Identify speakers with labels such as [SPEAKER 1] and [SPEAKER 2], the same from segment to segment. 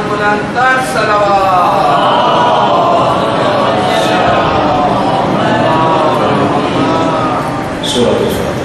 [SPEAKER 1] بلند تر صلوات.
[SPEAKER 2] سورۃ الفاتحہ.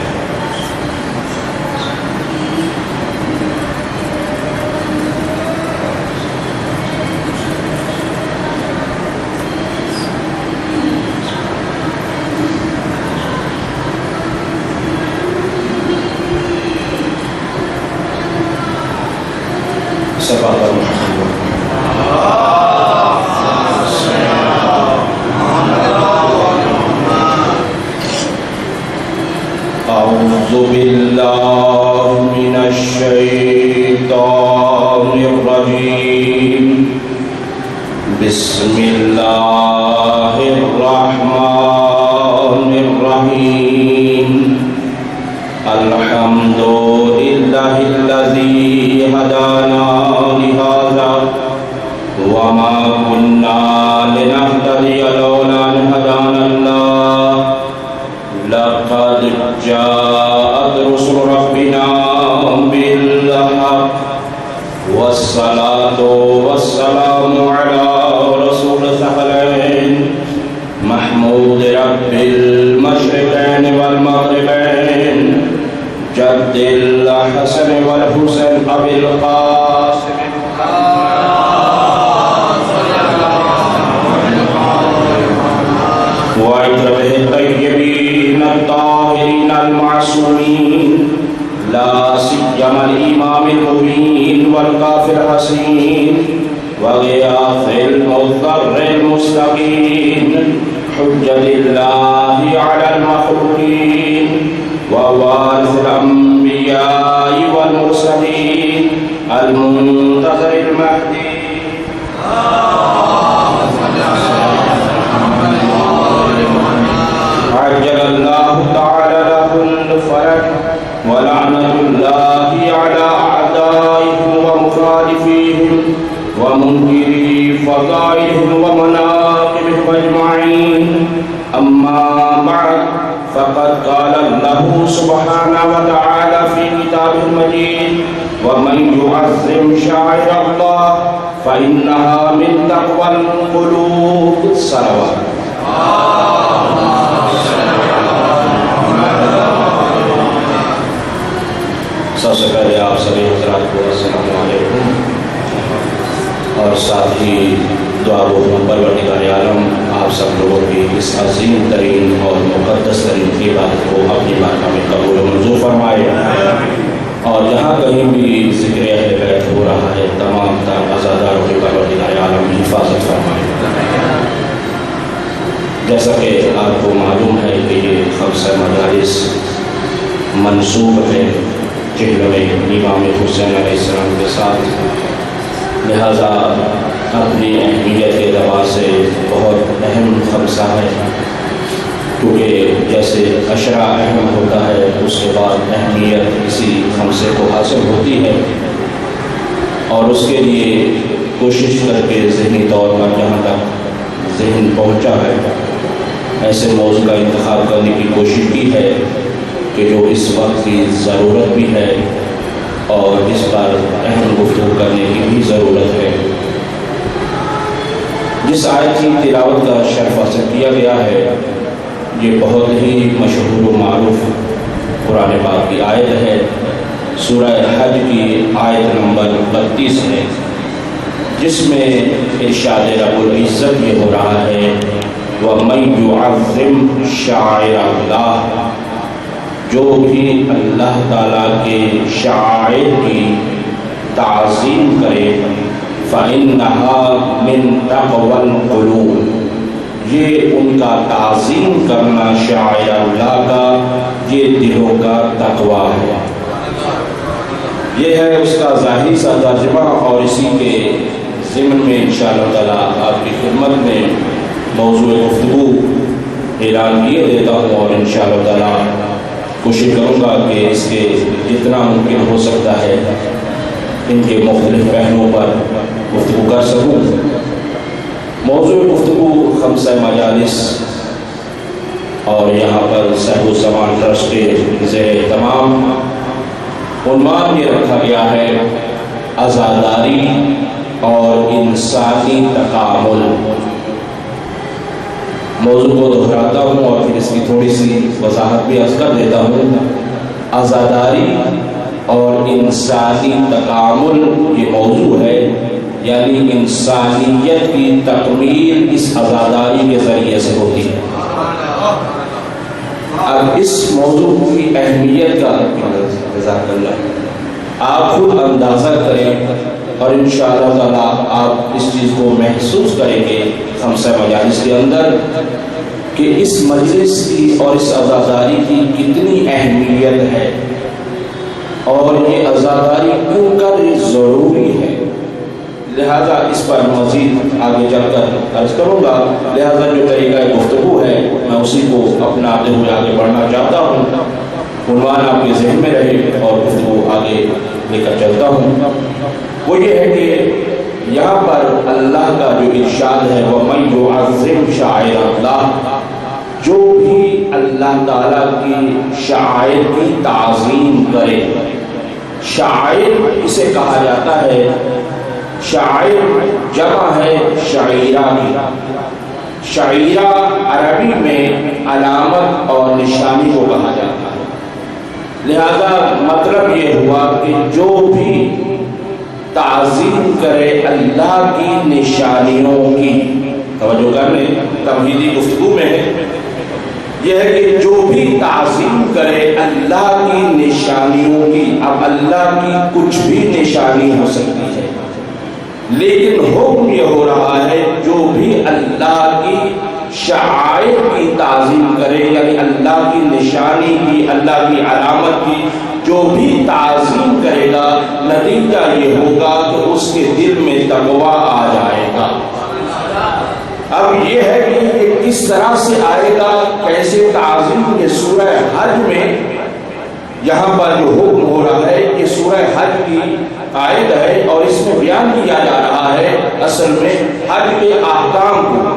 [SPEAKER 2] أعوذ بالله من الشيطان الرجيم. بسم الله الرحمن الرحيم. الحمد لله الذي هدانا لهذا وما كنا لنهتدي لولا أن هدانا الله. لقد جاءت رسل ربنا بالحق والصلاة والسلام على رسول الثقلين محمود رب المشرقين والمغربين جد الحسن والحسين أبي القاسم وأتباعه الطيبين الطاهرين المعصومين لا سيما الإمام المبين والكافر الحسين وغياث المضطر المستقيم حجة الله على المخلوقين ووارث الأنبياء والمرسلين المنتظر المهدي. عجل الله تعالى له الفرج ولعنة الله على أعدائهم ومخالفيهم ومنكري فضائلهم ومناقبهم أجمعين. أما بعد فقد قال الله سبحانه وتعالى في كتابه المجيد ومن يعظم شعائر الله فإنها من تقوى القلوب. صلوات. سب سے پہلے آپ سبھی حضرات کو السلام علیکم اور ساتھ ہی دعا گو پروردگار عالم آپ سب لوگوں کی اس عظیم ترین اور مقدس ترین عبادت کو اپنی بارگاہ میں قبول و منظور فرمائے اور جہاں کہیں بھی ذکر اہل بیت ہو رہا ہے تمام تر عزاداروں کی پروردگار عالم حفاظت فرمائے. جیسا کہ آپ کو معلوم ہے کہ یہ خمسہ مجالس منسوب ہے چہلوے امام حسین علیہ السلام کے ساتھ، لہذا اپنی اہمیت کے اعتبار سے بہت اہم خمسہ ہے، کیونکہ جیسے عشرہ اہم ہوتا ہے اس کے بعد اہمیت اسی خمسے کو حاصل ہوتی ہے، اور اس کے لیے کوشش کر کے ذہنی طور پر جہاں تک ذہن پہنچا ہے ایسے موضوع کا انتخاب کرنے کی کوشش کی ہے کہ جو اس وقت کی ضرورت بھی ہے اور اس پر اہم گفتگو کرنے کی بھی ضرورت ہے. جس آیت کی تلاوت کا شرف حاصل کیا گیا ہے یہ بہت ہی مشہور و معروف قرآن پاک کی آیت ہے، سورہ حج کی آیت نمبر 32 ہے، جس میں ارشاد رب العزت یہ ہو رہا ہے وَمَن يُعَظِّمْ شَعَائِرَ اللَّهِ، جو بھی اللہ تعالیٰ کے شعائر کی تعظیم کرے فَإِنَّهَا مِن تَقْوَى الْقُلُوبِ، یہ ان کا تعظیم کرنا شعائر اللہ کا یہ دلوں کا تقویٰ ہے. یہ ہے اس کا ظاہری سا ترجمہ، اور اسی کے ضمن میں انشاءاللہ تعالیٰ آپ کی خدمت میں موضوع گفتگو اعلان کیے دیتا ہوں، اور انشاءاللہ تعالیٰ کوشش کروں گا کہ اس کے جتنا ممکن ہو سکتا ہے ان کے مختلف پہلوؤں پر گفتگو کر سکوں. موضوع گفتگو خمسہ مجالس، اور یہاں پر صاحب الزمان ٹرسٹ کے زیر اہتمام عنوان یہ رکھا گیا ہے عزاداری اور انسانی تکامل۔ موضوع کو دہراتا ہوں اور پھر اس کی تھوڑی سی وضاحت بھی عرض کر دیتا ہوں۔ عزاداری اور انسانی تکامل یہ موضوع ہے، یعنی انسانیت کی تکمیل اس عزاداری کے ذریعے سے ہوتی ہے۔ اب اس موضوع کی اہمیت کا جزاک اللہ آپ خود اندازہ کریں اور انشاءاللہ تعالی آپ اس چیز کو محسوس کریں گے خمسہ مجالس کے اندر کہ اس مجلس کی اور اس عزاداری کی کتنی اہمیت ہے اور یہ عزاداری کیوں کر ضروری ہے۔ لہذا اس پر مزید آگے چل کر عرض کروں گا، لہذا جو طریقہ گفتگو ہے میں اسی کو اپناتے ہوئے آگے بڑھنا چاہتا ہوں۔ عنوان آپ کے ذہن میں رہے اور گفتگو آگے لے کر چلتا ہوں۔ وہ یہ ہے کہ یہاں پر اللہ کا جو ارشاد ہے وَمَن يُعَظِّمْ شَعَائِرَ اللَّهِ، جو بھی اللہ تعالیٰ کی شعائر کی تعظیم کرے۔ شعائر اسے کہا جاتا ہے، شعائر جمع ہے شعیرہ کی۔ شعیرہ عربی میں علامت اور نشانی کو کہا جاتا ہے۔ لہذا مطلب یہ ہوا کہ جو بھی تعظیم کرے اللہ کی نشانیوں کی، توجہ کرنے تمہیدی گفتگو میں ہے یہ ہے کہ جو بھی تعظیم کرے اللہ کی نشانیوں کی۔ اب اللہ کی کچھ بھی نشانی ہو سکتی ہے، لیکن حکم یہ ہو رہا ہے جو بھی اللہ کی شعائر کی تعظیم کرے، یعنی اللہ کی نشانی کی، اللہ کی علامت کی جو بھی تعظیم کرے گا، نتیجہ یہ ہوگا کہ اس کے دل میں تقویٰ آ جائے گا۔ اب یہ ہے کہ یہ کس طرح سے آئے گا، کیسے تعظیم؟ یہ سورہ حج میں یہاں پر جو حکم ہو رہا ہے یہ سورہ حج کی آیت ہے اور اس میں بیان کیا جا رہا ہے اصل میں حج کے احکام کو،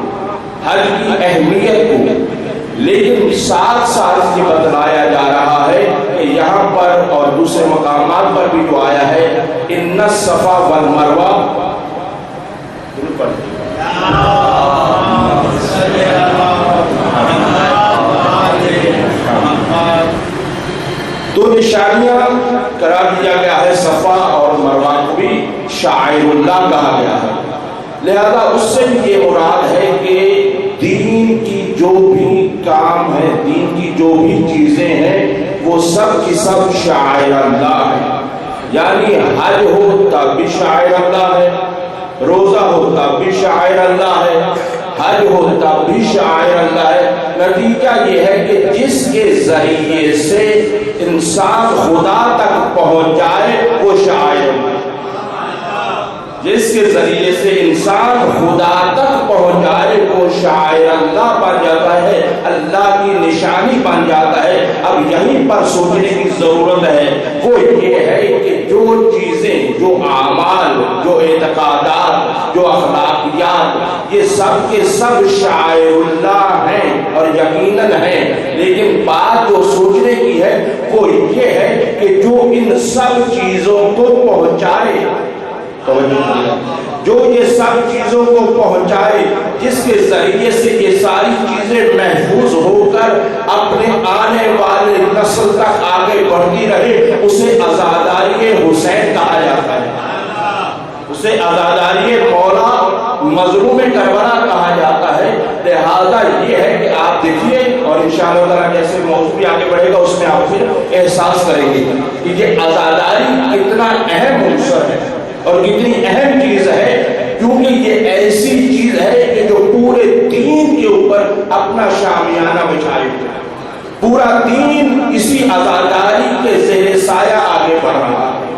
[SPEAKER 2] حج کی اہمیت کو، لیکن ساتھ ساتھ یہ بتلایا جا رہا ہے کہ یہاں پر اور دوسرے مقامات پر بھی جو آیا ہے ان الصفا والمروہ، دو نشانیاں قرار دیا گیا ہے، صفا اور مروہ کو بھی شعائر اللہ کہا گیا ہے۔ لہذا اس سے بھی یہ مراد ہے کہ دین کی جو بھی کام ہے، دین کی جو بھی چیزیں ہیں وہ سب کی سب شعائر اللہ ہے۔ یعنی حج ہو تب بھی شعائر اللہ ہے، روزہ ہو تب بھی شعائر اللہ ہے، حج ہو تب بھی شعائر اللہ ہے۔ نتیجہ یہ ہے کہ جس کے ذریعے سے انسان خدا تک پہنچ جائے وہ شعائر اللہ، جس کے ذریعے سے انسان خدا تک پہنچ جائے وہ شعائر اللہ بن جاتا ہے، اللہ کی نشانی بن جاتا ہے۔ اب یہیں پر سوچنے کی ضرورت ہے، وہ یہ ہے کہ جو چیزیں، جو اعمال، جو اعتقادات، جو اخلاقیات، یہ سب کے سب شعائر اللہ ہیں اور یقیناً ہیں، لیکن بات جو سوچنے کی ہے وہ یہ ہے کہ جو ان سب چیزوں کو پہنچائے، جو یہ سب چیزوں کو پہنچائے، جس کے ذریعے سے یہ ساری چیزیں محفوظ ہو کر اپنے آنے والے نسل تک آگے بڑھتی رہے، اسے عزاداری حسین کہا جاتا ہے، اسے عزاداری مولا مظلوم کربلا کہا جاتا ہے۔ لہذا یہ ہے کہ آپ دیکھیے اور انشاءاللہ تعالیٰ جیسے موضوع آگے بڑھے گا اس میں آپ پھر احساس کریں گے کہ یہ عزاداری کتنا اہم عنصر ہے اور کتنی اہم چیز ہے، کیونکہ یہ ایسی چیز ہے کہ جو پورے دین کے اوپر اپنا شامیانہ بچھائے ہوئے، پورا دین اسی عزاداری کے زیر سایہ آگے بڑھ رہا ہے،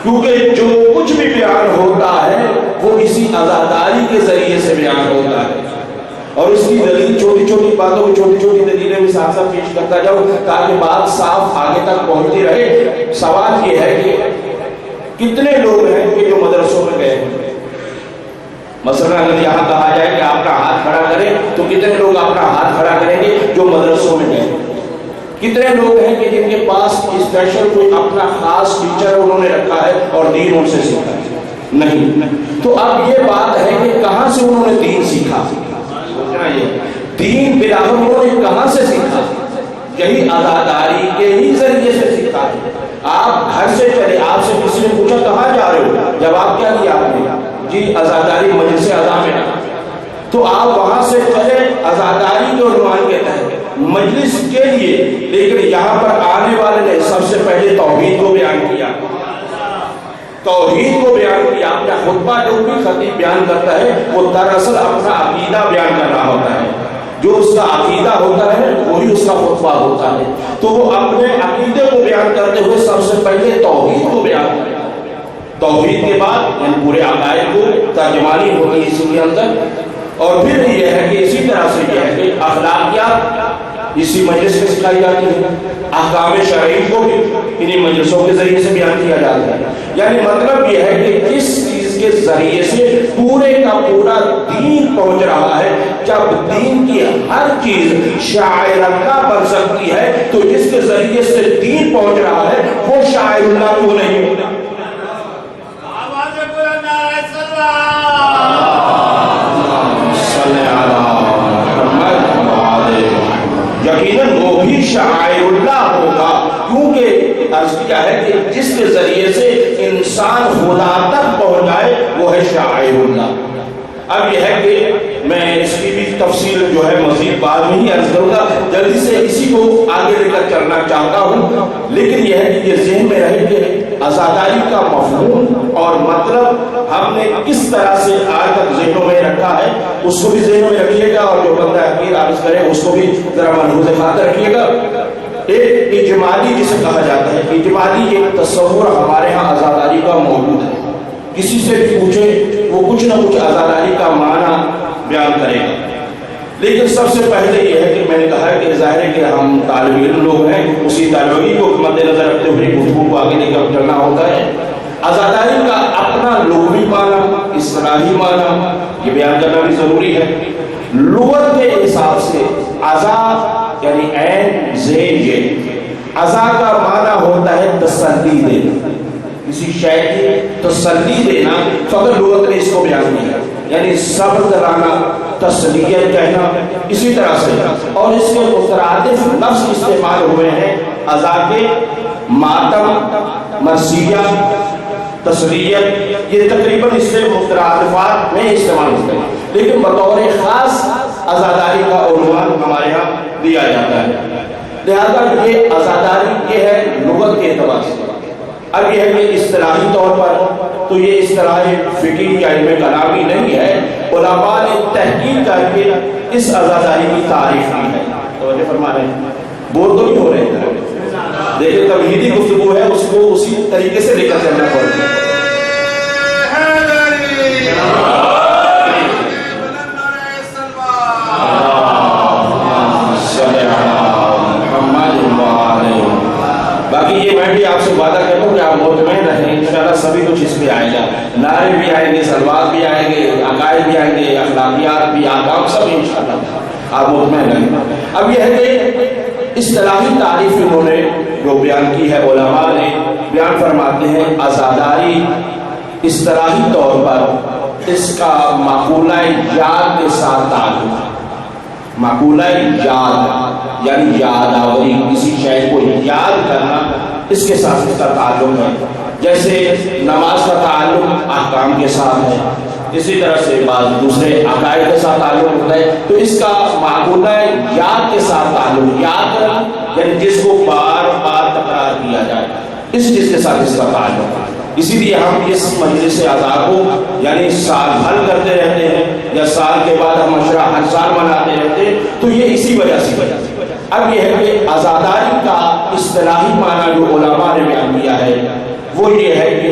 [SPEAKER 2] کیونکہ جو کچھ بھی بیان ہوتا ہے وہ اسی عزاداری کے ذریعے سے بیان ہوتا ہے۔ اور اس کی دلیل چھوٹی چھوٹی باتوں کو چھوٹی چھوٹی دلیلیں بھی ساتھ ساتھ پیش کرتا جاؤں تاکہ بات صاف آگے تک پہنچتی رہے۔ سوال یہ ہے کہ کتنے لوگ ہیں کہ جو مدرسوں میں گئے ہیں؟ مثلا اگر یہاں کہا جائے کہ آپ کا ہاتھ کھڑا کریں تو کتنے لوگ اپنا ہاتھ کھڑا کریں گے جو مدرسوں میں گئے؟ کتنے لوگ ہیں کہ جن کے پاس اسپیشل کوئی اپنا خاص ٹیچر انہوں نے رکھا ہے اور دین ان سے سیکھا ہے؟ نہیں. تو اب یہ بات ہے کہ کہاں سے انہوں نے دین سیکھا؟ دین بلاخر انہوں نے کہاں سے سیکھا؟ یہی عزاداری کے ہی ذریعے سے سیکھا ہے. آپ گھر سے چلے، آپ سے کسی نے پوچھا کہاں جا رہے ہو، جواب کیا دیا آپ نے؟ جی عزاداری مجلس اعضاء میں. تو آپ وہاں سے چلے عزاداری کے عنوان کے تحت مجلس کے لیے، لیکن یہاں پر آنے والے نے سب سے پہلے توحید کو بیان کیا. توحید کو بیان کیا. اپنا خطبہ جو بھی خطیب بیان کرتا ہے وہ دراصل اپنا عقیدہ بیان کر رہا ہوتا ہے. جو اس کا عقیدہ ہوتا ہے وہی اس کا خطبہ ہوتا ہے. تو وہ اپنے عقیدے کو بیان کرتے ہوئے سب سے پہلے توحید کو بیان کرتا ہے. توحید کے بعد یعنی پورے عقائد کو ترجمانی ہوتی ہے اس کے اندر. اور پھر یہ ہے کہ اسی طرح سے یہ ہے کہ اخلاقیات اسی مجلس میں سکھائی جاتی ہے. احکام شرعی کو بھی انہی مجلسوں کے ذریعے سے بیان کیا جاتا ہے. یعنی مطلب یہ ہے کہ کس چیز کے ذریعے سے پورے کا پورا دین پہنچ رہا ہے. جب دین کی ہر چیز شاعر اللہ بن سکتی ہے تو جس کے ذریعے سے دین پہنچ رہا ہے وہ شاعر اللہ کیوں نہیں ہوتا؟ یقیناً وہ بھی شاعر اللہ ہوگا، کیونکہ عرض کیا ہے کہ جس کے ذریعے سے انسان خدا تک پہنچ جائے وہ ہے شاعر اللہ. اب یہ ہے کہ میں اس کی بھی تفصیل جو ہے مزید بعد میں ہی عرض کروں گا. جلدی سے اسی کو آگے لے کر چلنا چاہتا ہوں، لیکن یہ ہے کہ یہ ذہن میں رہے کہ عزاداری کا مفہوم اور مطلب ہم نے کس طرح سے آج تک ذہنوں میں رکھا ہے اس کو بھی ذہنوں میں رکھیے گا، اور جو بندہ حقیر عرض کرے اس کو بھی ذرا ملحوظ خاطر رکھیے گا. ایک اجمالی جسے کہا جاتا ہے، اجمالی ایک تصور ہمارے ہاں عزاداری کا موجود ہے. کسی سے بھی پوچھے وہ کچھ نہ کچھ عزاداری کا معنی بیان کرے گا. لیکن سب سے پہلے یہ ہے کہ میں نے کہا کہ ظاہر ہے کہ ہم طالب علم لوگ ہیں، اسی طالب علم کو مد نظر رکھتے ہوئے گفتگو کو آگے لے کر چلنا ہوتا ہے. عزاداری کا اپنا لغوی معنی، اصطلاحی معنی یہ بیان کرنا بھی ضروری ہے. لغت کے حساب سے عزا یعنی عین زین یہ عزا کا معنی ہوتا ہے تسلی دینا، کسی شے کی تسلی دینا. فقط لغت نے اس کو بیان کیا یعنی صبر کرانا، تسلیت کہنا. اسی طرح سے اور اس کے مترادف لفظ استعمال ہوئے ہیں عزا کے، ماتم، مرثیہ، تسلیت، یہ تقریباً اس سے مترادفات میں استعمال ہوتے ہیں. لیکن بطور خاص عزاداری کا عنوان ہمارے ہاں دیا جاتا ہے. لہذا یہ عزاداری یہ ہے لغت کے اعتبار سے. اب یہ ہے کہ اصطلاحی طور پر تو یہ اصطلاح فقہی یا علم کلامی نہیں ہے. علماء نے تحقیق کر کے اس عزاداری کی تعریف کی ہے. توجہ فرما رہے ہیں، بور تو نہیں ہو رہے ہیں. دیکھیں توحیدی گفتگو ہے، اس کو اسی طریقے سے لے کر چلنا پڑتا ہے. باقی یہ میں بھی آپ سے وعدہ کرتا ہوں کہ آپ مطمئن رہیں، انشاءاللہ سبھی کچھ اس پہ آئے گا. نعرے بھی آئیں گے، سلوات بھی آئیں گے، عقائد بھی آئیں گے، اخلاقیات بھی، آداب سب انشاءاللہ آپ مطمئن رہیں. اب یہ ہے کہ اصطلاحی تعریف انہوں نے جو بیان کی ہے علماء نے بیان فرماتے ہیں عزاداری اصطلاحی طور پر اس کا معقولہ یاد کے ساتھ تعلق. معقولہ یاد یعنی یاد آوری، کسی شے کو یاد کرنا، اس کے ساتھ اس کا تعلق ہے. جیسے نماز کا تعلق احکام کے ساتھ ہے، اسی طرح سے بعض دوسرے عقائد کے ساتھ تعلق ہوتا ہے. تو اس کا معقولہ یاد کے ساتھ تعلق، یاد کرنا یعنی جس کو بار بار تکرار کیا جائے، اس چیز کے ساتھ اس کا تعلق ہے. اسی لیے ہم اس مجلس اعضاء کو یعنی سال بھر کرتے رہتے ہیں یا سال کے بعد ہم مشورہ ہر سال مناتے رہتے ہیں، تو یہ اسی وجہ سے. اب یہ ہے کہ عزاداری کا اصطلاحی معنی جو علماء نے بیان کیا ہے وہ یہ ہے کہ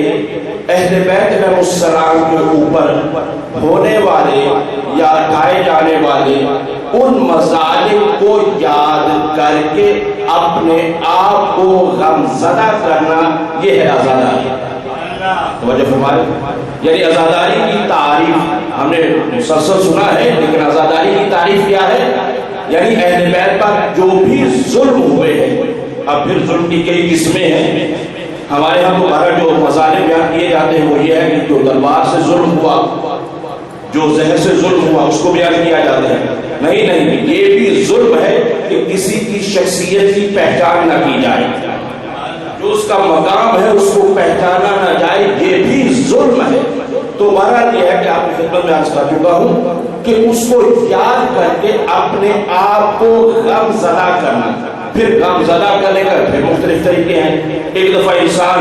[SPEAKER 2] اہل بیت علیہ السلام کے اوپر ہونے والے یا ڈھائے جانے والے ان مظالم کو یاد کر کے اپنے آپ کو غمزدہ کرنا، یہ ہے عزاداری. توجہ فرمائے. یعنی عزاداری کی تعریف ہم نے مسلسل سنا ہے، لیکن عزاداری کی تعریف کیا ہے؟ یعنی اہل بیت پر جو بھی ظلم ہوئے ہیں. اب پھر ظلم کی کئی قسمیں ہیں. ہمارے ہاں تمہارا جو مظالم بیان کیے جاتے ہیں وہ یہ ہے کہ جو تلوار سے ظلم ہوا، جو زہر سے ظلم ہوا، اس کو بیان کیا جاتا ہے۔ نہیں، یہ بھی ظلم ہے کہ کسی کی شخصیت کی پہچان نہ کی جائے، جو اس کا مقام ہے اس کو پہچانا نہ جائے، یہ بھی ظلم ہے۔ تو بہرحال یہ ہے کہ آپ کی خدمت میں عرض کر چکا ہوں کہ اس کو یاد کر کے اپنے آپ کو غم زدہ کرنا، پھر غم زدہ کرنے کا پھر مختلف طریقے ہیں۔ ایک دفعہ انسان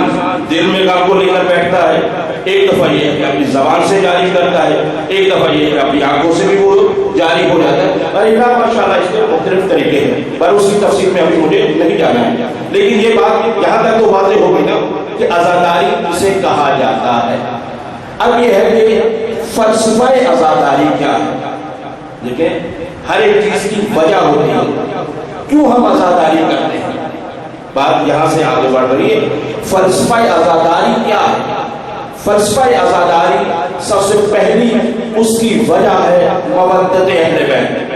[SPEAKER 2] دل میں غم کو لے کر بیٹھتا ہے، ایک دفعہ یہ ہے کہ اپنی زبان سے جاری کرتا ہے، ایک دفعہ یہ ہے کہ اپنی آنکھوں سے بھی وہ جاری ہو جاتا ہے۔ اور ماشاءاللہ اس کے مختلف طریقے ہیں، پر اس کی تفصیل میں ابھی مجھے نہیں جانا ہے، لیکن یہ بات یہاں تک تو واضح ہو گئی نا کہ عزاداری کسے کہا جاتا ہے۔ اب یہ ہے کہ فلسفہ عزاداری کیا ہے؟ دیکھیں، ہر ایک چیز کی وجہ ہوتی ہے، کیوں ہم عزاداری کرتے ہیں، بات یہاں سے آگے بڑھ رہی ہے۔ فلسفہ عزاداری کیا ہے؟ فلسفہ عزاداری سب سے پہلی اس کی وجہ ہے مودت اہل بیت۔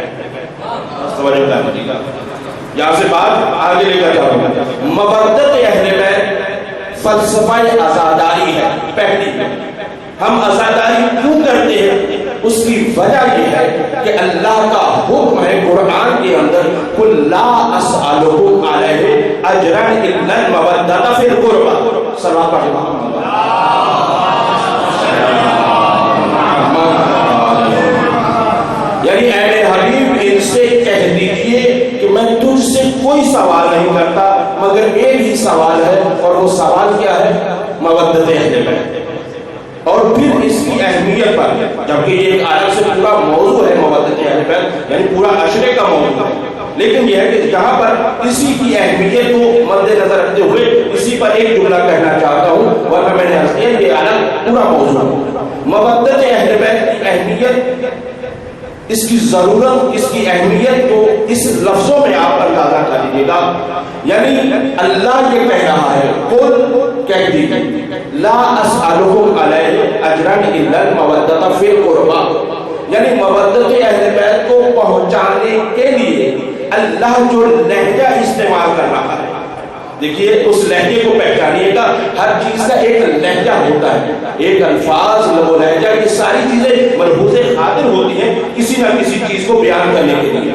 [SPEAKER 2] یہاں سے بات آگے لے کر جاؤں گا۔ مودت اہل بیت فلسفہ عزاداری ہے پہلی۔ ہم عزاداری کیوں کرتے ہیں؟ اس کی وجہ یہ ہے کہ اللہ کا حکم ہے قرآن کے اندر، قُل لَا أَسْأَلُكُمْ عَلَيْهِ أَجْرًا إِلَّا الْمَوَدَّةَ فِي الْقُرْبَى۔ صلوات پڑھیں۔ یعنی اے میرے حبیب، ان سے کہہ دیجئے کہ میں تجھ سے کوئی سوال نہیں کرتا مگر ایک ہی سوال ہے، اور وہ سوال کیا ہے؟ مودت اہل بیت۔ اور پھر اس کی اہمیت پر، جبکہ یہ ایک الگ سے پورا موضوع ہے مودت اہل بیت، یعنی پورا عشرے کا موضوع ہے، لیکن یہ ہے کہ جہاں پر اسی کی اہمیت کو مد نظر رکھتے ہوئے اسی پر ایک جملہ کہنا چاہتا ہوں، ورنہ میں نے عرض کیا یہ الگ پورا موضوع ہے۔ مودت اہل بیت کی اہمیت، اس کی ضرورت، اس کی اہمیت کو اس لفظوں میں آپ اندازہ کر لیجیے گا۔ یعنی اللہ یہ کہہ رہا ہے، قل کہہ دیجیے، لا اسألکم علیہ اجرا الا المودۃ فی القربى، یعنی مودت اہل بیت کو پہنچانے کے لیے اللہ جو لہجہ استعمال کر رہا ہے، دیکھیے اس لہجے کو پہچانیے گا، ہر چیز کا ایک لہجہ ہوتا ہے، ایک الفاظ، لب و لہجہ، یہ ساری چیزیں ملحوظ خاطر ہوتی ہیں کسی نہ کسی چیز کو بیان کرنے کے لیے۔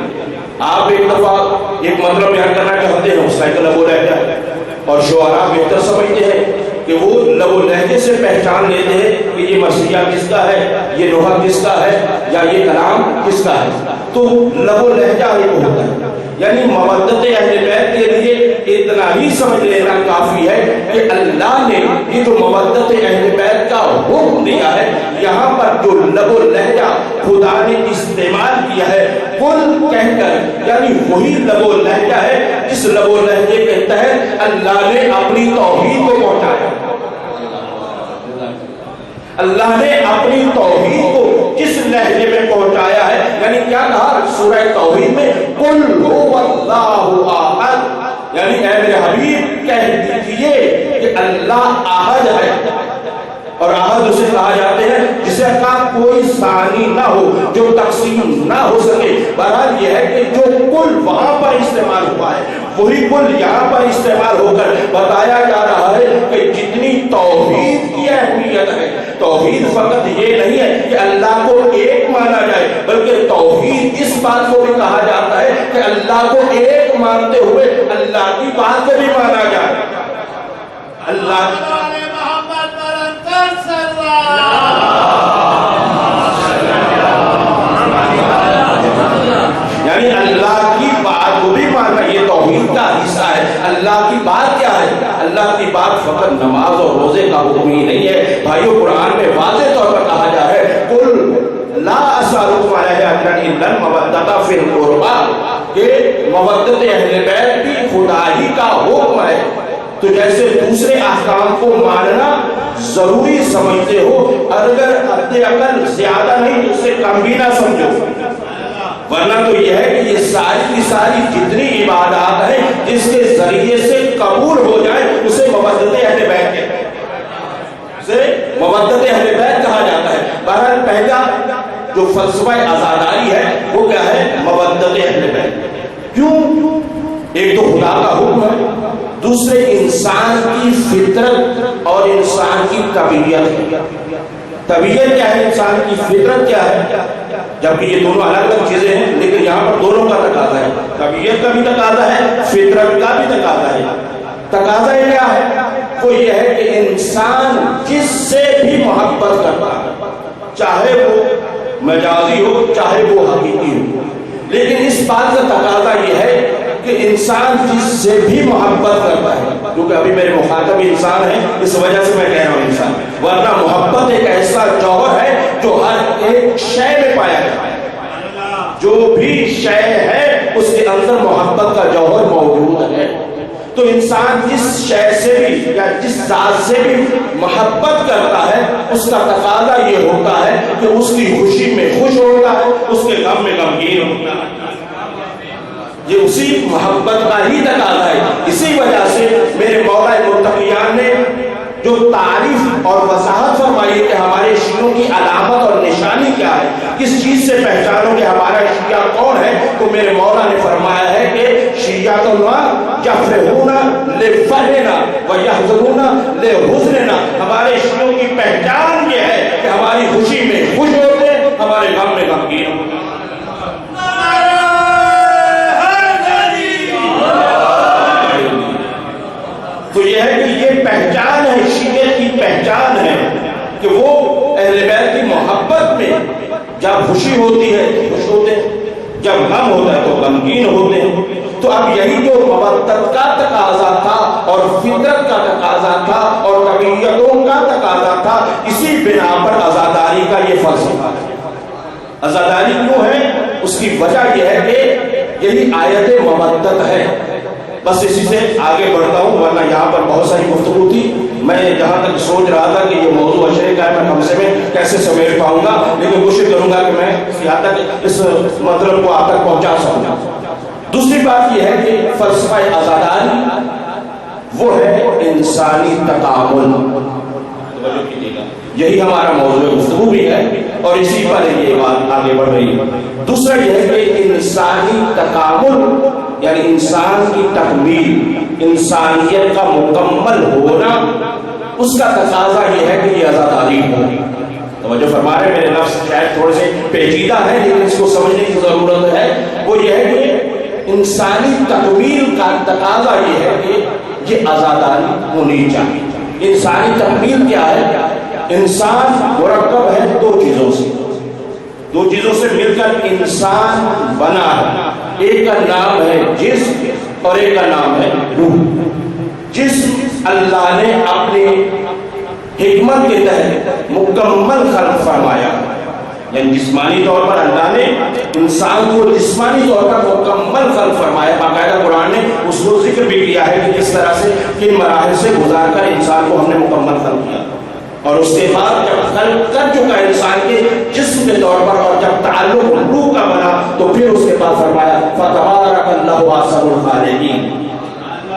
[SPEAKER 2] آپ ایک دفعہ ایک مطلب بیان کرنا چاہتے ہیں، اس کا ایک لب و لہجہ ہے، اور شعراء بہتر سمجھتے ہیں کہ وہ لب و لہجے سے پہچان لیتے ہیں کہ یہ مرثیہ کس کا ہے، یہ لوحہ کس کا ہے، یا یہ کلام کس کا ہے، تو لب و لہجہ ایک ہوتا ہے۔ یعنی مودت اہل بیت کے لیے اتنا ہی سمجھ لینا کافی ہے کہ اللہ نے یہ جو مودت اہل بیت کا حکم دیا ہے، یہاں پر جو لب و لہجہ خدا نے استعمال کیا ہے قل کہہ کر، یعنی وہی لب و لہجہ ہے جس لب و لہجے کے تحت اللہ نے اپنی توحید کو پہنچایا۔ اللہ نے اپنی توحید کو جس لہجے میں پہنچایا ہے، یعنی کیا کہا سورہ توحید میں، قل هو اللہ احد، یعنی اے میرے حبیب کہہ دیجئے کہ اللہ احد ہے، اور احد اسے کہا جاتے ہیں جسے کا کوئی ثانی نہ ہو، جو تقسیم نہ ہو سکے۔ بہرحال یہ ہے کہ جو قل وہاں پر استعمال ہوا ہے وہی قل یہاں پر استعمال ہو کر بتایا جا رہا ہے کہ جتنی توحید کی اہمیت ہے، توحید فقط یہ نہیں ہے کہ اللہ کو ایک مانا جائے، بلکہ توحید اس بات کو بھی کہا جاتا ہے کہ اللہ کو ایک مانتے ہوئے اللہ کی بات کو بھی مانا جائے۔ اللہ یعنی اللہ کی بات کو بھی ماننا، یہ توحید کا حصہ ہے۔ اللہ کی بات کیا ہے؟ اللہ کی بات فقط نماز اور روزے کا حکم ہی نہیں ہے بھائیو، قرآن میں واضح طور پر کہا جا رہا ہے قل لا اسألکم علیہ اجرا الا المودۃ فی القربى، کہ مودت اہل بیت بھی خدا ہی کا حکم ہے۔ تو جیسے دوسرے احکام کو ماننا ضروری سمجھتے ہو، اگر حد عقل زیادہ نہیں تو اسے کم بھی نہ سمجھو، ورنہ تو یہ ہے کہ یہ ساری کی ساری جتنی عبادات ہیں جس کے ذریعے سے قبول ہو جائے اسے مودت اہل بیت کہتے ہیں، اسے مودت اہل بیت کہا جاتا ہے۔ بہرحال پہلا جو فلسفہ عزاداری ہے وہ کیا ہے؟ مودت اہل بیت۔ کیوں؟ ایک تو خدا کا حکم ہے، دوسرے انسان کی فطرت اور انسان کی طبیعت. طبیعت کیا ہے, انسان کی فطرت کیا ہے, جبکہ یہ دونوں الگ الگ چیزیں ہیں لیکن یہاں پر دونوں کا تقاضا ہے. طبیعت کا بھی تقاضا ہے, فطرت کا بھی تقاضا ہے. تقاضا کیا ہے؟ وہ یہ ہے کہ انسان جس سے بھی محبت کرتا ہے, چاہے وہ مجازی ہو چاہے وہ حقیقی ہو, لیکن اس بات کا تقاضا یہ ہے کہ انسان جس سے بھی محبت کرتا ہے, کیونکہ ابھی میرے مخاطب انسان ہے اس وجہ سے میں کہہ رہا ہوں انسان, ورنہ محبت ایک ایسا جوہر ہے جو ہر ایک شے میں پایا جاتا ہے. جو بھی شے ہے اس کے اندر محبت کا جوہر موجود ہے. تو انسان جس شے سے بھی یا جس ذات سے بھی محبت کرتا ہے اس کا تقاضا یہ ہوتا ہے کہ اس کی خوشی میں خوش ہوتا ہے, اس کے غم میں غمگین ہوتا ہے. یہ اسی محبت کا ہی تقاضا ہے. اسی وجہ سے میرے مولا مرتقیان نے جو تعریف اور وضاحت فرمائی کہ ہمارے شیعوں کی علامت اور نشانی کیا ہے, کس چیز سے پہچانو کہ ہمارا شیعہ کون ہے, تو میرے مولا نے فرمایا ہے کہ شیعتنا یفرحون لفرحنا ویحزنون لحزننا. ہمارے شیعوں کی پہچان یہ ہے کہ ہماری خوشی میں خوش ہوتے ہیں, ہمارے غم میں غمگین ہوتے ہیں. تو یہ ہے کہ یہ پہچان ہے, شیعہ کی پہچان ہے کہ وہ اہل بیت کی محبت میں جب خوشی ہوتی ہے تو خوش ہوتے ہیں, جب غم ہوتا ہے تو غمگین ہوتے ہیں. تو اب یہی جو مودت کا تقاضا تھا اور فطرت کا تقاضا تھا اور طبیعتوں کا تقاضا تھا, اسی بنا پر عزاداری کا یہ فلسفہ ہے. عزاداری کیوں ہے؟ اس کی وجہ یہ ہے کہ یہی آیت مودت ہے. بس اسی سے آگے بڑھتا ہوں, ورنہ یہاں پر بہت ساری گفتگو تھی. میں جہاں تک سوچ رہا تھا کہ یہ موضوع اشرے کا ہے, میں کم سے میں کیسے سمیٹ پاؤں گا, لیکن کوشش کروں گا کہ میں یہاں تک اس مطلب کو آپ تک پہنچا سکوں. دوسری بات یہ ہے کہ فلسفہ عزاداری وہ ہے انسانی تکامل. یہی ہمارا موضوع گفتگو بھی ہے اور اسی پر یہ بات آگے بڑھ رہی ہے. دوسرا یہ ہے کہ انسانی تکامل یعنی انسان کی تکمیل, انسانیت کا مکمل ہونا, اس کا تقاضا یہ ہے کہ یہ عزاداری ہو. توجہ فرما رہے, میرے لفظ شاید تھوڑے سے پیچیدہ ہے لیکن اس کو سمجھنے کی ضرورت ہے. وہ یہ ہے کہ انسانی تکمیل کا تقاضا یہ ہے کہ یہ عزاداری ہونی چاہیے. انسانی تکمیل کیا ہے؟ انسان مرکب ہے دو چیزوں سے مل کر انسان بنا ہے. ایک کا نام ہے جسم اور ایک کا نام ہے روح. جسم اللہ نے اپنی حکمت کے تحت مکمل خلق فرمایا, یعنی جسمانی طور پر اللہ نے انسان کو جسمانی طور پر مکمل خلق فرمایا. باقاعدہ قرآن نے اس کو ذکر بھی کیا ہے کہ کس طرح سے کن مراحل سے گزار کر انسان کو ہم نے مکمل خلق کیا. اور اس کے بعد جب خلق کر چکا انسان کے جسم کے طور پر اور جب تعلق روح کا بنا تو پھر اس کے بعد فرمایا فتبارک اللہ احسن الخالقین,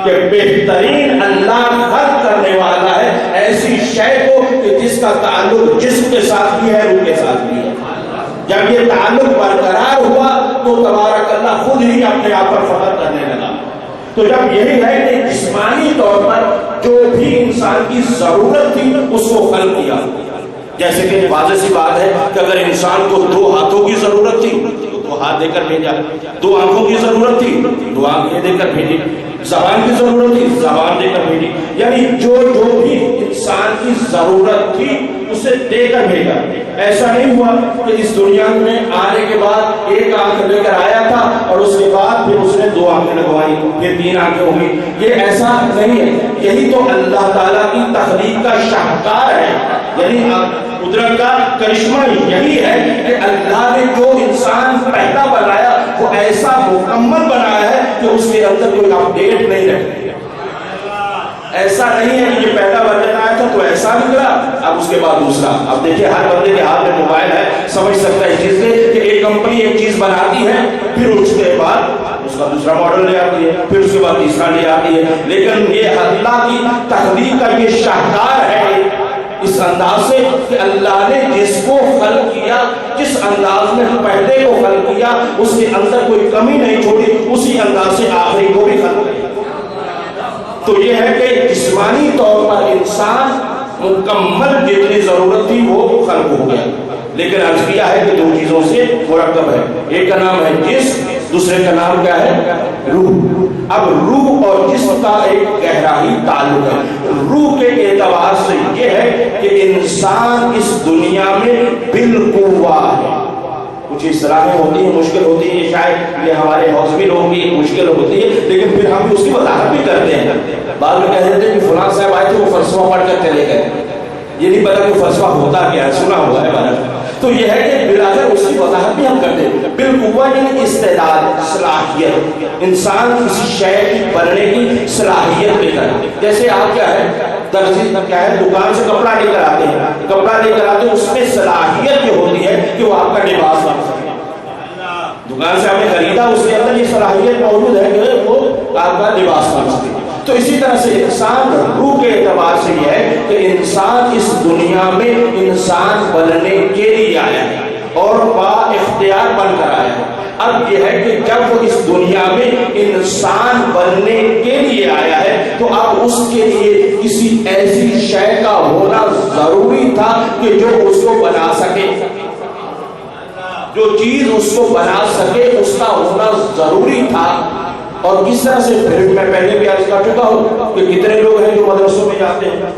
[SPEAKER 2] کہ بہترین اللہ خلق کرنے والا ہے ایسی شے کو کہ جس کا تعلق جسم کے ساتھ بھی ہے روح کے ساتھ بھی ہے. جب یہ تعلق برقرار ہوا تو تبارک اللہ خود ہی اپنے آپ پر فخر کرنے لگا. تو جب یہی ہے کہ جسمانی طور پر جو بھی انسان کی ضرورت تھی اس کو خلق کیا. جیسے کہ واضح سی بات ہے کہ اگر انسان کو دو ہاتھوں کی ضرورت تھی تو دو ہاتھ دے کر بھیجا, دو آنکھوں کی ضرورت تھی دو آنکھیں دے کر بھیجی, زبان کی ضرورت تھی زبان دے کر بھیجی. یعنی جو بھی انسان کی ضرورت تھی اسے دے کر بھیجا. ایسا نہیں ہوا کہ اس دنیا میں آنے کے بعد ایک آنکھ لے کر آیا تھا اور اس کے بعد پھر اس نے دو آنکھیں لگوائی, پھر تین آنکھیں ہوئی. یہ ایسا نہیں ہے. یہی تو اللہ تعالیٰ کی تخلیق کا شاہکار ہے, یعنی قدرت کا کرشمہ یہی ہے کہ اللہ نے جو انسان پہلا بنایا وہ ایسا مکمل بنایا ہے کہ اس کے اندر کوئی اپڈیٹ نہیں رہتی. ایسا نہیں ہے کہ یہ پہلا ورژن آیا تھا تو ایسا نکلا اب اس کے بعد دوسرا. اب دیکھیے ہر بندے کے ہاتھ میں موبائل ہے, سمجھ سکتا ہے اس چیز سے کہ ایک کمپنی ایک چیز بناتی ہے پھر اس کے بعد اس کا دوسرا ماڈل لے آتی ہے, پھر اس کے بعد تیسرا لے آتی ہے. لیکن یہ اللہ کی تخلیق کا یہ شاہکار ہے اس انداز سے کہ اللہ نے جس کو خلق کیا, جس انداز میں پہلے کو خلق کیا اس کے اندر کوئی کمی نہیں چھوڑی, اسی انداز سے آخری کو بھی خلق کیا. تو جسمانی طور پر انسان مکمل جتنی ضرورت تھی وہ خلق ہو گیا، لیکن عرض کیا ہے کہ دو چیزوں سے مرکب ہے، ایک کا نام ہے جسم، دوسرے کا نام کیا ہے؟ روح۔ اب روح اور جسم کا ایک گہرا ہی تعلق ہے۔ روح کے اعتبار سے یہ ہے کہ انسان اس دنیا میں بالقوہ ہے۔ کچھ اصطلاحیں ہوتی ہیں، مشکل ہوتی ہیں، شاید یہ ہمارے حوصلے لوگوں کی مشکل ہوتی ہے، لیکن پھر ہم اس کی وضاحت بھی کرتے ہیں۔ بعد میں کہہ دیتے ہیں کہ فلاں صاحب آئے تھے، وہ فلسفہ پڑھ کر چلے گئے، یہ نہیں پتا کہ فلسفہ ہوتا کیا ہے، سنا ہوا ہے بارہ۔ تو یہ ہے کہ بلاخر اس کی وضاحت بھی ہم کرتے ہیں۔ بالقوہ یعنی استعداد، صلاحیت، انسان کسی شے کی بننے کی صلاحیت لے کر، جیسے آپ کیا ہے درزی کیا ہے دکان سے کپڑا لے کر آتے ہیں، کپڑا لے کر آتے ہیں، اس میں صلاحیت یہ ہوتی ہے کہ وہ آپ کا لباس بن سکے۔ دکان سے آپ نے خریدا، اس کے اندر یہ صلاحیت موجود ہے کہ وہ آپ کا لباس بن سکے۔ تو اسی طرح سے انسان روح کے اعتبار سے یہ ہے کہ انسان اس دنیا میں انسان بننے کے لیے آیا ہے اور با اختیار بن کر آیا ہے۔ اب یہ ہے کہ جب وہ اس دنیا میں انسان بننے کے لیے آیا ہے تو اب اس کے لیے کسی ایسی شے کا ہونا ضروری تھا کہ جو اس کو بنا سکے، جو چیز اس کو بنا سکے اس کا ہونا ضروری تھا۔ اور کس طرح سے پھر میں پہلے بھی عرض کر چکا ہوں کہ کتنے لوگ ہیں جو مدرسوں میں جاتے ہیں،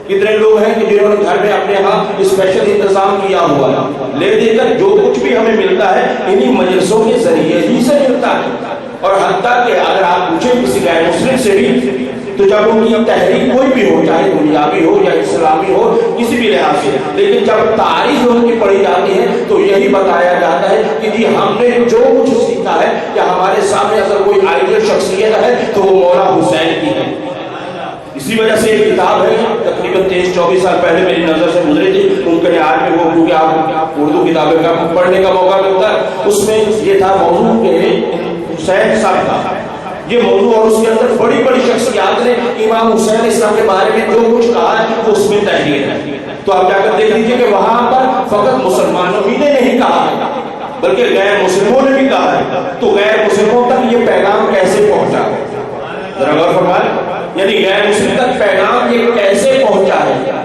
[SPEAKER 2] کتنے لوگ ہیں کہ جنہوں نے گھر میں اپنے ہاں اسپیشل انتظام کیا ہوا ہے، لے دے کر جو کچھ بھی ہمیں ملتا ہے انہی مجلسوں کے ذریعے ہی سے ملتا ہے۔ اور حتیٰ کہ اگر آپ پوچھیں کسی غیر مسلم سے بھی تو جب ان کی تحریک کوئی بھی ہو، چاہے دنیاوی ہو یا اسلامی ہو، کسی بھی لحاظ سے، لیکن جب تاریخ ان کی پڑھی جاتی ہے تو یہی بتایا جاتا ہے کہ جی ہم نے جو کچھ سیکھا ہے، یا ہمارے سامنے اگر کوئی آئیڈیل شخصیت ہے تو وہ مولا حسین کی ہے۔ اسی وجہ سے ایک کتاب ہے تقریباً 23-24 سال پہلے میری نظر سے گزری تھی، ممکن ہے آج میں وہ کیونکہ آپ اردو کتابیں کا پڑھنے کا موقع ملتا ہے، اس میں یہ تھا موضوع کہ حسین صاحب کا یہ موضوع، اور اس کے اندر بڑی بڑی شخصیات نے امام حسین اسلام کے بارے میں جو کچھ کہا ہے وہ اس میں تحریر ہے۔ تو آپ جا کر دیکھ لیجیے کہ وہاں پر فقط مسلمانوں ہی نے نہیں کہا ہے بلکہ غیر مسلموں نے بھی کہا ہے۔ تو غیر مسلموں تک یہ پیغام کیسے پہنچا، ذرا غور فرمائیں، یعنی غیر مسلم تک پیغام یہ کیسے پہنچا ہے؟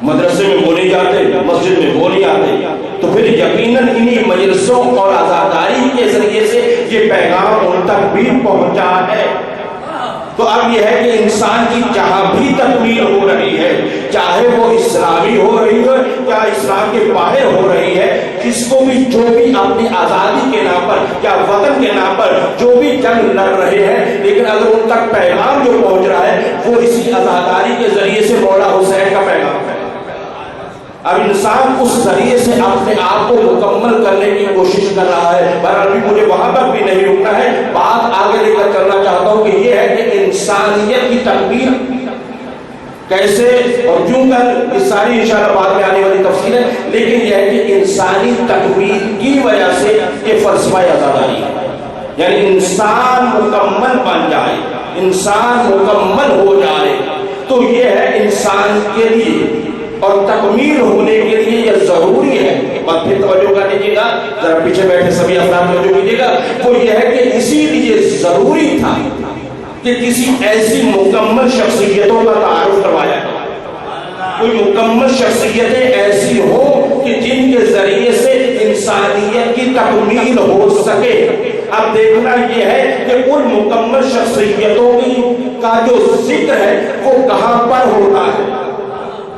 [SPEAKER 2] مدرسے میں وہ نہیں جاتے، مسجد میں وہ نہیں آتے، تو پھر یقیناً انہی مجلسوں اور عزاداری کے ذریعے سے یہ پیغام ان تک بھی پہنچا ہے۔ تو اب یہ ہے کہ انسان کی جہاں بھی تکمیل ہو رہی ہے، چاہے وہ اسلامی ہو رہی ہے یا اسلام کے باہر ہو رہی ہے، جس کو بھی جو بھی اپنی آزادی کے نام پر یا وطن کے نام پر جو بھی جنگ لڑ رہے ہیں، لیکن اگر ان تک پیغام جو پہنچ رہا ہے وہ اسی عزاداری کے ذریعے سے مولا حسین کا پیغام ہے۔ اب انسان اس ذریعے سے اپنے آپ کو مکمل کرنے کی کوشش کر رہا ہے۔ بہرحال بھی مجھے وہاں پر بھی نہیں رکنا ہے، بات آگے لے کر چلنا چاہتا ہوں کہ یہ ہے کہ انسانیت کی تکمیل کیسے اور کیوں کر، اس ساری انشاءاللہ بعد میں آنے والی تفصیل ہے، لیکن یہ ہے کہ انسانی تکمیل کی وجہ سے یہ فلسفہ عزاداری ہے، یعنی انسان مکمل بن جائے، انسان مکمل ہو جائے، تو یہ ہے انسان کے لیے اور تکمیل ہونے کے لیے یہ ضروری ہے۔ اور پھر توجہ کر لیجیے گا، ذرا پیچھے بیٹھے سبھی افراد توجہ کیجیے گا، وہ یہ ہے کہ اسی لیے ضروری تھا کہ کسی ایسی مکمل شخصیتوں کا تعارف کروایا جائے، کوئی مکمل شخصیتیں ایسی ہوں کہ جن کے ذریعے سے انسانیت کی تکمیل ہو سکے۔ اب دیکھنا یہ ہے کہ ان مکمل شخصیتوں کا جو ذکر ہے وہ کہاں پر ہوتا ہے،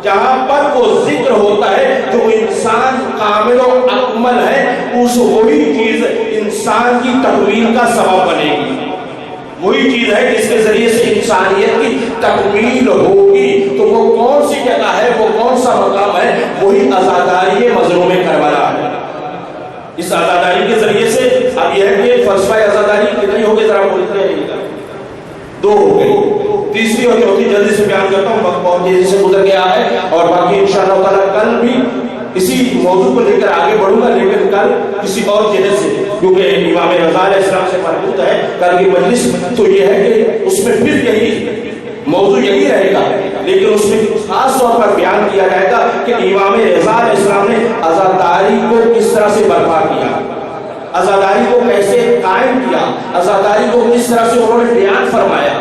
[SPEAKER 2] جہاں پر وہ ذکر ہوتا ہے جو انسان کامل و اکمل ہے، اس وہی چیز انسان کی تکمیل کا سبب بنے گی، وہی چیز ہے جس کے ذریعے سے انسانیت کی تکمیل ہوگی۔ تو وہ کون سی جگہ ہے، وہ کون سا مقام ہے؟ وہی عزاداری مظلوم کربلا ہے۔ اس عزاداری کے ذریعے سے اب یہ ہے کہ فلسفہ عزاداری کتنی ہو گئی، ذرا بولتے رہیے گا، دو ہو گئی، تیسری اور چوتھی جلدی سے بیان کرتا ہوں، وقت بہت تیزی سے گزر گیا ہے، اور باقی انشاءاللہ تعالیٰ کل بھی اسی موضوع کو لے کر آگے بڑھوں گا، لیکن کل کسی اور جہت سے، کیونکہ امام رضا علیہ السلام سے مربوط ہے کل کی مجلس، تو یہ ہے کہ اس میں پھر یہی موضوع یہی رہے گا، لیکن اس میں خاص طور پر بیان کیا جائے گا کہ امام رضا علیہ السلام نے عزاداری کو کس طرح سے برپا کیا، عزاداری کو کیسے قائم کیا، عزاداری کو کس طرح سے انہوں نے بیان فرمایا۔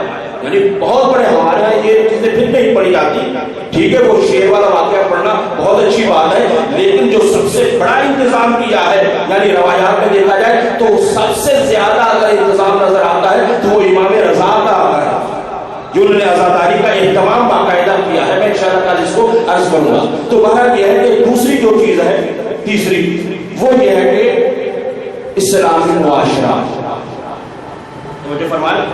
[SPEAKER 2] یعنی بہت بڑے ہمارے یہاں یہ چیزیں پھر نہیں پڑھی جاتی. ٹھیک ہے وہ شیر والا واقعہ پڑھنا بہت اچھی بات ہے, لیکن جو سب سے بڑا انتظام کیا ہے یعنی روایات میں دیکھا جائے تو سب سے زیادہ اگر انتظام نظر آتا ہے تو وہ امام رضا کا آتا ہے, جنہوں نے عزاداری کا اہتمام باقاعدہ کیا ہے. میں انشاءاللہ تعالی اس کو عرض کروں گا. تو بہرحال یہ ہے کہ دوسری جو چیز ہے, تیسری, وہ یہ ہے کہ اسلامی معاشرہ. مجھے فرمایا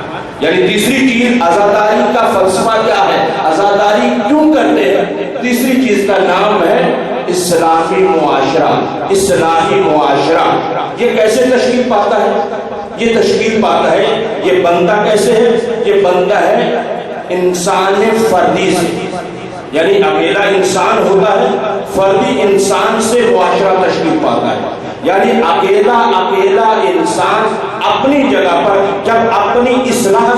[SPEAKER 2] یعنی تیسری چیز عزاداری کا فلسفہ کیا ہے, عزاداری کیوں کرتے ہیں. تیسری چیز کا نام ہے اسلامی معاشرہ, اصلاحی معاشرہ. یہ کیسے تشکیل پاتا ہے؟ یہ تشکیل پاتا ہے, یہ بنتا کیسے ہے؟ یہ بنتا ہے انسان فردی سے, یعنی اکیلا انسان ہوتا ہے, فردی انسان سے معاشرہ تشکیل پاتا ہے. یعنی اکیلا انسان اپنی جگہ پر جب اپنی اصلاح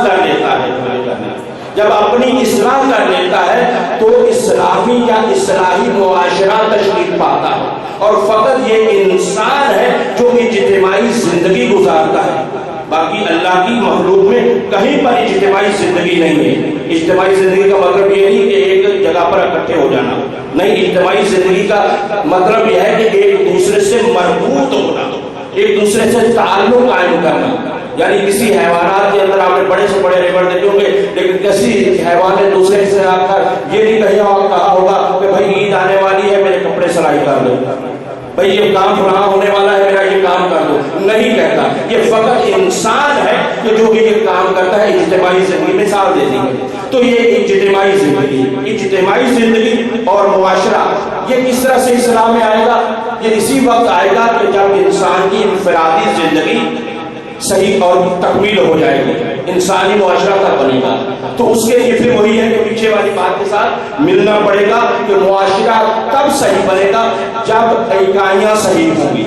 [SPEAKER 2] کر لیتا ہے, تو اصلاحی یا اصلاحی معاشرہ تشکیل پاتا ہے. اور فقط یہ انسان ہے جو اجتماعی زندگی گزارتا ہے. باقی اللہ کی مخلوق میں کہیں پر اجتماعی زندگی نہیں ہے. اجتماعی زندگی کا مطلب یہ نہیں کہ ایک جگہ پر اکٹھے ہو جانا, نہیں. اجتماعی زندگی کا مطلب یہ ہے کہ ایک دوسرے سے مربوط ہونا, ایک دوسرے سے تعلق قائم کرنا. یعنی کسی حیوانات کے اندر آپ نے بڑے سے بڑے ریور دیکھے ہوں گے, لیکن کسی حیوان نے دوسرے سے آ کر یہ نہیں کہا ہوگا کہ بھائی عید آنے والی ہے میرے کپڑے سلائی کر دو, بھائی یہ کام فلاں ہونے والا ہے میرا یہ کام کر دو, نہیں کہتا. یہ فقط انسان ہے کہ جو کہ یہ کام کرتا ہے اجتماعی زندگی. مثال دے دی تو یہ اجتماعی زندگی اور معاشرہ یہ کس طرح سے اسلام میں آئے گا؟ یہ اسی وقت آئے گا کہ جب انسان کی انفرادی زندگی صحیح اور تکمیل ہو جائے گی, انسانی معاشرہ تک بنے گا. تو اس کے لیے پھر وہی ہے کہ پیچھے والی بات کے ساتھ ملنا پڑے گا کہ معاشرہ تب صحیح بنے گا جب اکائیاں صحیح ہوں گی,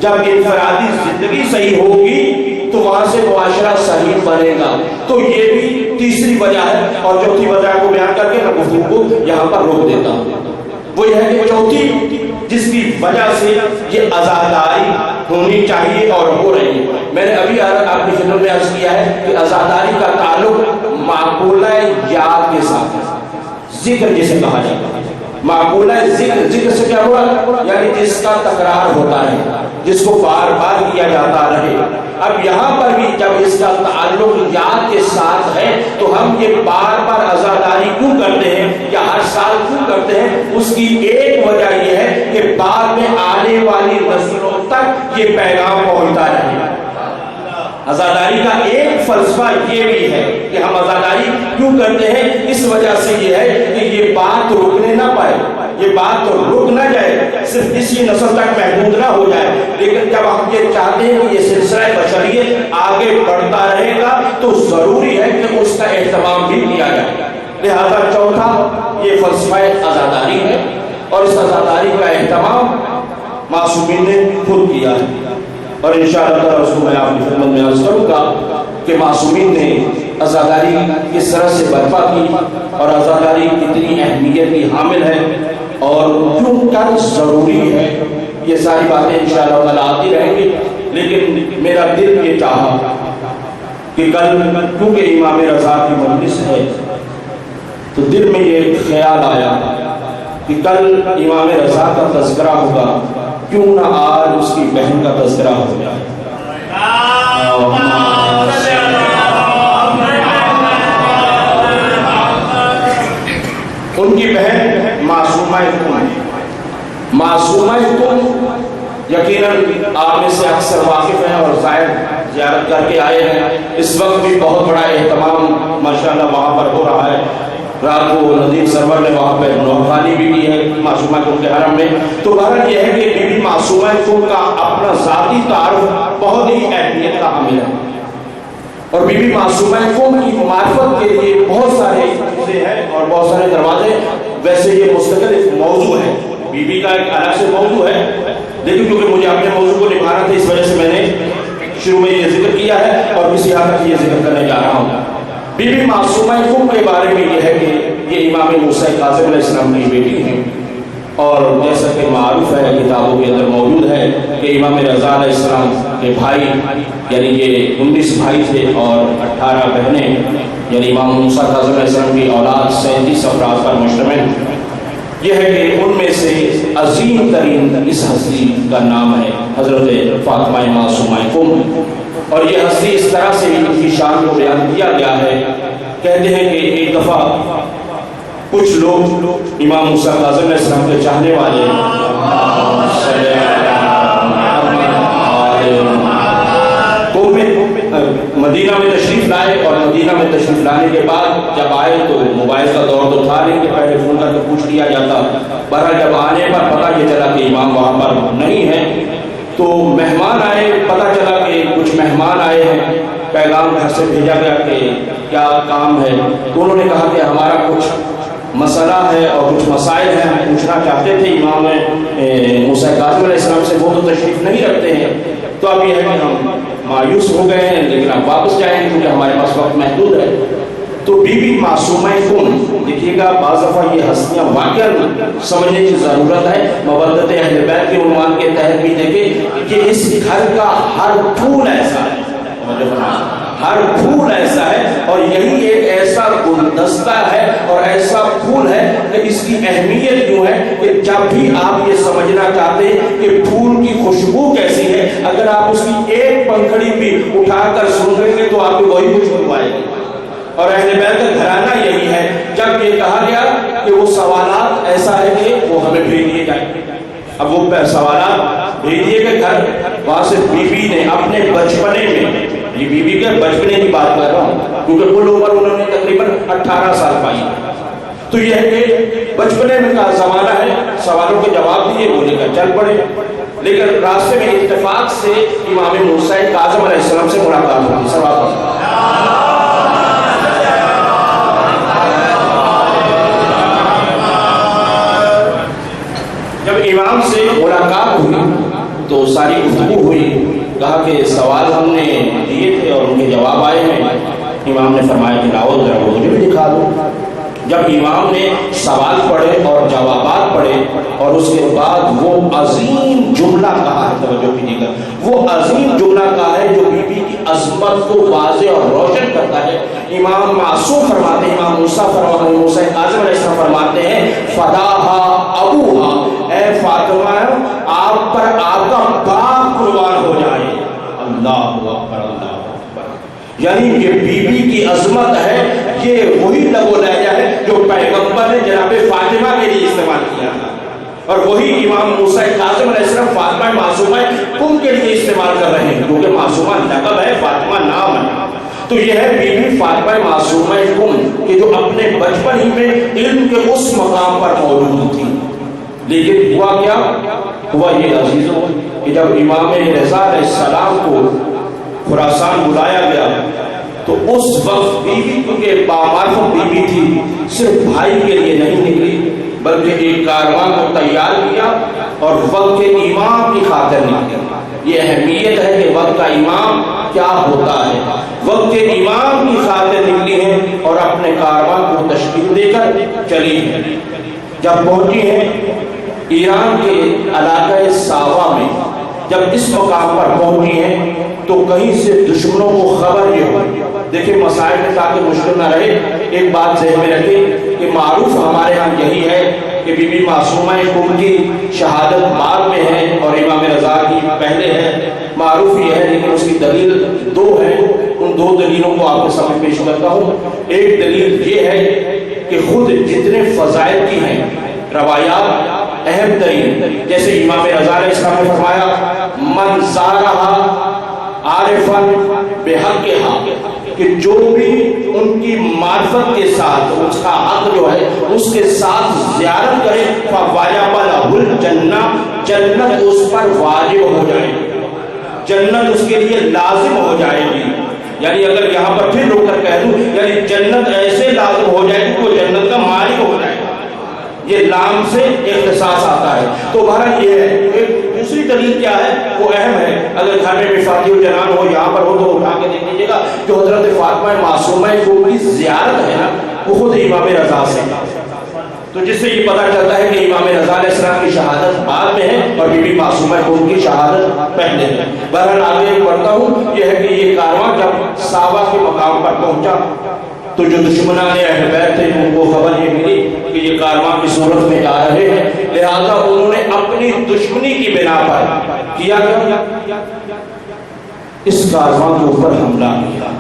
[SPEAKER 2] جب انفرادی زندگی صحیح ہوگی تو وہاں سے معاشرہ صحیح بنے گا. تو یہ بھی تیسری وجہ ہے. اور چوتھی وجہ کو بیان کر کے میں گفتگو کو یہاں پر روک دیتا ہوں. وہ یہ ہے کہ چوتھی جس کی وجہ سے یہ عزاداری ہونی چاہیے اور ہو رہی ہے, میں نے ابھی آپ کی خدمت میں عرض کیا ہے کہ عزاداری کا تعلق معقولہ یاد کے ساتھ ہے. ذکر جسے کہا جاتا ہے, معقولہ ذکر سے کیا ہوا, یعنی جس کا تکرار ہوتا ہے, جس کو بار بار کیا جاتا رہے. اب یہاں پر بھی جب اس کا تعلق یاد کے ساتھ ہے تو ہم یہ بار بار عزاداری کیوں کرتے ہیں یا ہر سال کیوں کرتے ہیں؟ اس کی ایک وجہ یہ ہے کہ بعد میں آنے والی نسلوں تک یہ پیغام پہنچتا رہے. عزاداری کا ایک فلسفہ یہ بھی ہے کہ ہم عزاداری کیوں کرتے ہیں, اس وجہ سے یہ ہے کہ یہ بات رکنے نہ پائے, یہ بات تو رک نہ جائے, صرف اسی نسل تک محدود نہ ہو جائے. لیکن جب ہم یہ چاہتے ہیں کہ یہ سلسلہ بشریت آگے بڑھتا رہے گا تو ضروری ہے کہ اس کا اہتمام بھی کیا جائے. لہذا چوتھا یہ فلسفہ عزاداری ہے, اور اس عزاداری کا اہتمام معصومین نے خود کیا ہے. اور انشاءاللہ تعالی اس کو میں آپ کی خدمت میں عرض کروں گا کہ معصومین نے عزاداری کس طرح سے برپا کی اور عزاداری کتنی اہمیت کی حامل ہے اور کیوں کر ضروری ہے. یہ ساری باتیں انشاءاللہ تعالی آتی رہیں گی. لیکن میرا دل یہ چاہا کہ کل کیونکہ امام رضا کی مجلس ہے تو دل میں یہ خیال آیا کہ کل امام رضا کا تذکرہ ہوگا, کیوں نہ آج اس کی بہن کا تذکرہ ہو جائے. ان کی بہن معصومہ یقیناً آپ میں سے اکثر واقف ہیں اور زیارت کر کے آئے ہیں. اس وقت بھی بہت بڑا اہتمام ماشاءاللہ وہاں پر ہو رہا ہے. رات کو ندیم سرور نے وہاں پہ نوخانی بھی کی ہے معصومہ کن کے حرم میں. تو بہرحال یہ ہے کہ بی بی معصومہ کن کا اپنا ذاتی تعارف بہت ہی اہمیت کا حامل ہے, اور بی بی معصومہ کن کی معرفت کے لیے بہت سارے چیزیں ہیں اور بہت سارے دروازے. ویسے یہ مستقل ایک موضوع ہے, بی بی کا ایک الگ سے موضوع ہے, لیکن کیونکہ مجھے اپنے موضوع کو نبھانا تھا اس وجہ سے میں نے شروع میں یہ ذکر کیا ہے اور کسی حد تک یہ ذکر کرنے جا رہا ہوں. بی بی معصومہ کن کے بارے میں یہ ہے کہ یہ امام موسیٰ کاظم علیہ السلام کی بیٹی ہیں. اور جیسا کہ معروف ہے کتابوں کے اندر موجود ہے کہ امام رضا علیہ السلام کے بھائی یعنی یہ 19 بھائی تھے اور 18 بہنیں، یعنی امام موسیٰ کاظم علیہ السلام کی اولاد 37 افراد پر مشتمل۔ یہ ہے کہ ان میں سے عظیم ترین اس ہستی کا نام ہے حضرت فاطمہ معصومہ کم، اور یہ ہستی اس طرح سے ان کی شان کو بیان کیا گیا ہے۔ کہتے ہیں کہ ایک دفعہ کچھ لوگ امام موسیٰ کاظم علیہ السلام کے چاہنے والے مدینہ میں تشریف لائے، اور مدینہ میں تشریف لانے کے بعد جب آئے تو موبائل کا دور تو تھا نہیں کہ پہلے فون کر کے پوچھ لیا جاتا۔ بہرحال جب آنے پر پتہ یہ چلا کہ امام وہاں پر نہیں ہے تو مہمان آئے، پتہ چلا کہ کچھ مہمان آئے ہیں، پیغام گھر سے بھیجا گیا کہ کیا کام ہے، تو انہوں نے کہا کہ ہمارا کچھ مسئلہ ہے اور کچھ مسائل ہیں، ہم پوچھنا چاہتے تھے امام موسیٰ کاظم علیہ السلام سے، وہ تو تشریف نہیں رکھتے ہیں، تو اب یہ ہے کہ ہم مایوس ہو گئے ہیں لیکن اب واپس جائیں گے کیونکہ ہمارے پاس وقت محدود ہے۔ تو بی بی معصومہ کم، دیکھیے گا بعض دفعہ یہ ہستیاں واقعا سمجھنے کی ضرورت ہے۔ مودت اہل بیت کے عنوان کے تحت بھی دیکھیں کہ اس گھر کا ہر پھول ایسا ہے، ہر پھول ایسا ہے، اور یہی ایک ایسا گلدستہ ہے اور ایسا پھول ہے کہ اس کی اہمیت یوں ہے کہ جب بھی آپ یہ سمجھنا چاہتے ہیں کہ پھول کی خوشبو کیسی ہے، اگر آپ اس کی ایک پنکھڑی بھی اٹھا کر سونگیں گے تو آپ کو وہی خوشبو آئے گی۔ اور اہل بیت کا گھرانہ یہی ہے۔ جب یہ کہا گیا کہ وہ سوالات ایسا ہے کہ وہ ہمیں بھیج دیے جائیں، اب وہ سوالات بھیج دیے گئے گھر، وہاں سے بی بی نے اپنے بچپنے میں، یہ بی بی کے بچپنے کی بات کر رہا ہوں کیونکہ کل عمر انہوں نے تقریباً 18 سال پائی، تو یہ ہے کہ بچپنے میں کا زمانہ ہے، سوالوں کے جواب دیے، وہ لے کر چل پڑے، لیکن راستے میں اتفاق سے امام موسیٰ کاظم علیہ السلام سے ملاقات ہوئی۔ سوال جب امام سے ملاقات ہوئی تو ساری گفتگو ہوئی، کہا کہ سوال ہم نے دیے تھے اور ان کے جواب آئے ہیں۔ امام نے فرمایا کہ لاؤ ذرا مجھے بھی دکھا دو۔ جب امام نے سوال پڑھے اور جوابات پڑھے اور اس کے بعد وہ عظیم جملہ کہا ہے، توجہ کیجیے گا، وہ عظیم جملہ کہا ہے جو بی بی کی عظمت کو واضح اور روشن کرتا ہے۔ امام معصوم فرماتے ہیں، امام موسیٰ کاظم علیہ السلام فرماتے ہیں فداہا ابوہا، اے فاطمہ آپ پر آپ کا باپ قربان ہو جائے۔ اللہ اکبر، اللہ اکبر، یعنی یہ بی بی کی عظمت ہے، یہ وہی لب و لہجہ ہے جو پیغمبر نے جناب فاطمہ کے لیے استعمال کیا تھا، اور وہی امام موسیٰ کاظم علیہ السلام فاطمہ معصومہ کم کے لیے استعمال کر رہے ہیں، کیونکہ معصومہ لقب ہے، فاطمہ نام ہے۔ تو یہ ہے بی بی فاطمہ معصومہ کم کہ جو اپنے بچپن ہی میں علم کے اس مقام پر موجود تھی، لیکن ہوا کیا؟ ہوا یہ عزیزوں کہ جب امام رضا علیہ السلام کو خراسان بلایا گیا تو اس وقت بی بی کیونکہ بامعرفت بی بی تھی، صرف بھائی کے لیے نہیں نکلی بلکہ ایک کاروان کو تیار کیا اور وقت کے امام کی خاطر نکلی۔ یہ اہمیت ہے کہ وقت کا امام کیا ہوتا ہے۔ وقت کے امام کی خاطر نکلی ہیں اور اپنے کاروان کو تشکیل دے کر چلی ہیں۔ جب پہنچی ہیں ایران کے علاقہ ساوا میں، جب اس مقام پر پہنچی ہیں تو کہیں سے دشمنوں کو خبر یہ ہوئی۔ دیکھیں مسائل میں تاکہ مشکل نہ رہے، ایک بات ذہن میں رکھیں کہ معروف ہمارے ہاں یہی ہے کہ بی بی معصومہ کم کی شہادت بعد میں ہے اور امام رضا کی پہلے ہے، معروف یہ ہے، لیکن اس کی دلیل دو ہے۔ ان دو دلیلوں کو آپ کے سامنے پیش کرتا ہوں۔ ایک دلیل یہ ہے کہ خود جتنے فضائل کی ہیں روایات اہم ترین، جیسے امام رضا علیہ السلام نے فرمایا من زارہا عارفا بحقہا، کہ جو بھی ان کی معرفت کے ساتھ اس کا حق جو ہے اس کے ساتھ زیارت کرے فواجب لہ الجنہ، جنت اس پر واجب ہو جائے گی، جنت اس کے لیے لازم ہو جائے گی۔ یعنی اگر یہاں پر پھر روک کر کہہ دوں، یعنی جنت ایسے لازم ہو جائے گی کہ وہ جنت کا مالک ہو جائے گا، یہ لام سے اختصاص آتا ہے۔ تو بہرحال یہ ہے۔ ایک دوسری دلیل کیا ہے وہ اہم ہے، اگر گھر میں وفاتی و جنان ہو یہاں پر ہو تو اٹھا کے دیکھ لیجیے گا، جو حضرت فاطمہ معصومہ کو کی زیارت ہے نا وہ خود امام رضا سے، تو جس سے یہ پتہ چلتا ہے کہ امام رضا علیہ السلام کی شہادت بعد میں ہے اور بی بی معصومہ کم کی شہادت پہلے ہے۔ بہرحال آگے بڑھتا ہوں، یہ ہے کہ یہ کارواں جب صحابہ کے مقام پر پہنچا تو جو دشمنان اہل بیت تھے ان کو خبر یہ ملی کہ یہ کارواں کی صورت میں جا رہے ہیں، لہذا انہوں نے اپنی دشمنی کی بنا پر کیا اس کارواں کے اوپر حملہ کیا۔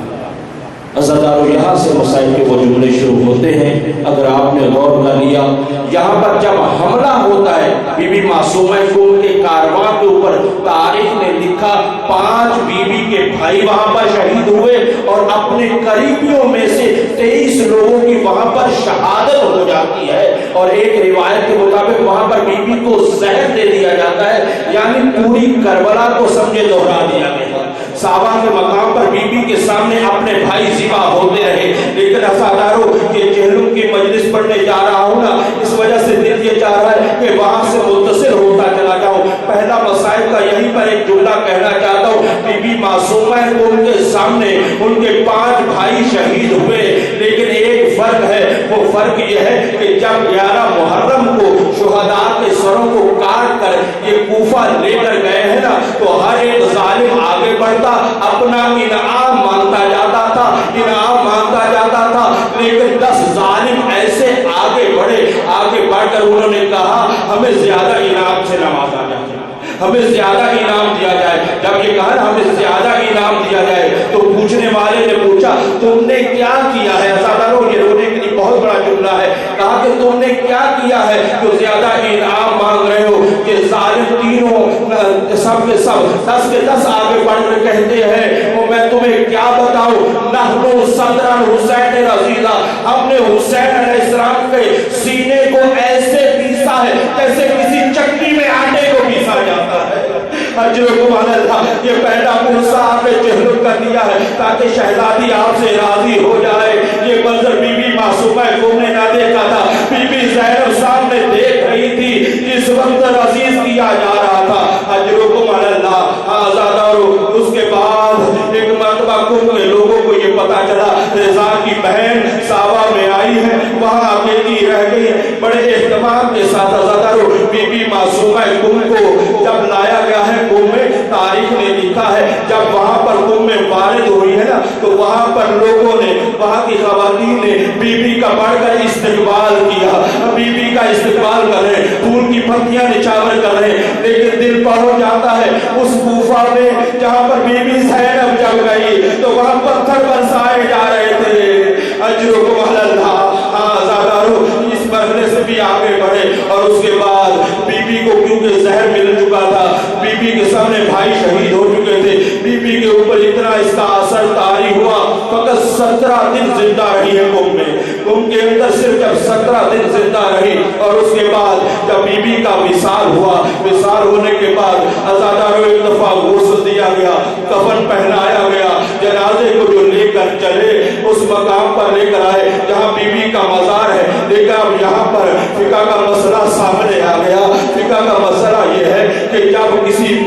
[SPEAKER 2] عزادارو یہاں سے مسائل کے وہ جملے شروع ہوتے ہیں۔ اگر آپ نے غور کر لیا، یہاں پر جب حملہ ہوتا ہے بی بی معصومہ کم کے کارواں کے اوپر، تاریخ نے لکھا 5 بی بی کے بھائی وہاں پر شہید ہوئے اور اپنے قریبیوں میں سے 23 لوگوں کی وہاں پر شہادت ہو جاتی ہے، اور ایک روایت کے مطابق وہاں پر بی بی کو زہر دے دیا جاتا ہے، یعنی پوری کربلا کو سمجھے دوہرا دیا گیا۔ صحابہ کے مقام پر بی بی کے سامنے اپنے بھائی ذبح ہوتے رہے، لیکن عزادارو یہ جہلم کی مجلس پڑھنے جا رہا ہوں نا، اس وجہ سے دل یہ چاہ رہا ہے کہ وہاں سے متصل ہوتا چلا جاؤں۔ پہلا مسائل کا یہیں پر ایک جملہ کہنا چاہتا ہوں، بی بی معصومہ ان کے سامنے ان کے 5 بھائی شہید ہوئے، لیکن ایک فرق ہے، وہ فرق یہ ہے کہ جب 11 محرم کو شہداء کے سروں کو کاٹ کر یہ کوفہ لے کر گئے ہیں نا، تو ہر ایک ظالم آگے بڑھتا اپنا انعام مانگتا جاتا تھا، انعام مانگتا جاتا تھا، لیکن 10 ظالم ایسے آگے بڑھے، آگے بڑھ کر انہوں نے کہا ہمیں زیادہ انعام سے نوازا جائے، ہمیں زیادہ انعام دیا جائے۔ جب یہ کہا نا ہمیں زیادہ انعام دیا جائے تو پوچھنے والے نے پوچھا تم نے کیا کیا ہے؟ عزادارو یہ رونے کے لیے بہت بڑا جملہ ہے، کہا کہ تم نے کیا کیا ہے جو زیادہ انعام مانگ رہے ہو؟ کہ ظالم تینوں سب کے سب 10 کے 10 آگے بڑھ کر کہتے ہیں وہ میں تمہیں کیا بتاؤں، نحنو صدرا حسین رضیلا، ہم نے حسین علیہ السلام کے سینے کو ایسے پیسا ہے جیسے کسی چکی میں آٹے کو پیسا جاتا ہے۔ اجرکم علی اللہ، یہ پہلا مرسا آپ نے جہلم کر دیا ہے تاکہ شہزادی آپ سے راضی ہو جائے۔ یہ منظر بی بی معصومہ کم نے نہ دیکھا تھا، بی بی زینب سامنے دیکھ رہی تھی جس وقت عزیز کیا جا رہا تھا۔ اجرکم علی اللہ۔ آزادارو اس کے بعد ایک مرتبہ کم کے لوگوں کو یہ پتا چلا رضا کی بہن صحابہ میں آئی ہے، وہاں اکیلی رہ گئی، بڑے اہتمام کے ساتھ عزادارو بی بی معصومہ کم کو جب لایا گیا ہے، کم میں تاریخ نے لکھا ہے جب وہاں پر کم میں وارد ہوئی ہے نا تو وہاں پر لوگوں نے، وہاں کی خواتین نے بی بی کا بڑھ کر استقبال کیا، بی بی کا استقبال کر رہے، پھول کی پتیاں نچھاور کر رہے، لیکن دل پہنچ جاتا ہے اس کوفہ میں جہاں پر بی بی زینب جگ گئی تو وہاں پتھر برسائے جا رہے تھے۔ اجرکم علی اللہ۔ آزادارو اس مرحلے سے بھی آگے بڑھے، اور اس کے بعد بی بی کو کیونکہ زہر مل چکا تھا، بی بی کے سامنے بھائی شہید ہو چکے تھے، بی بی کے اوپر اتنا اس کا اثر طاری ہوا، فقط 17 دن زندہ رہی ہے قوم میں، قوم کے اندر صرف جب 17 دن زندہ رہی، اور اس کے بعد جب بی بی کا وصال ہوا، وصال ہونے کے بعد عزادارو ایک دفعہ غسل دیا گیا، کفن پہنایا گیا، جنازے کو جو لے کر چلے اس مقام پر لے کر آئے جہاں بی بی کا مزار ہے، لیکن اب یہاں پر فقہ کا مسئلہ سامنے آ گیا۔ فقہ کا مسئلہ یہ ہے کہ جب کسی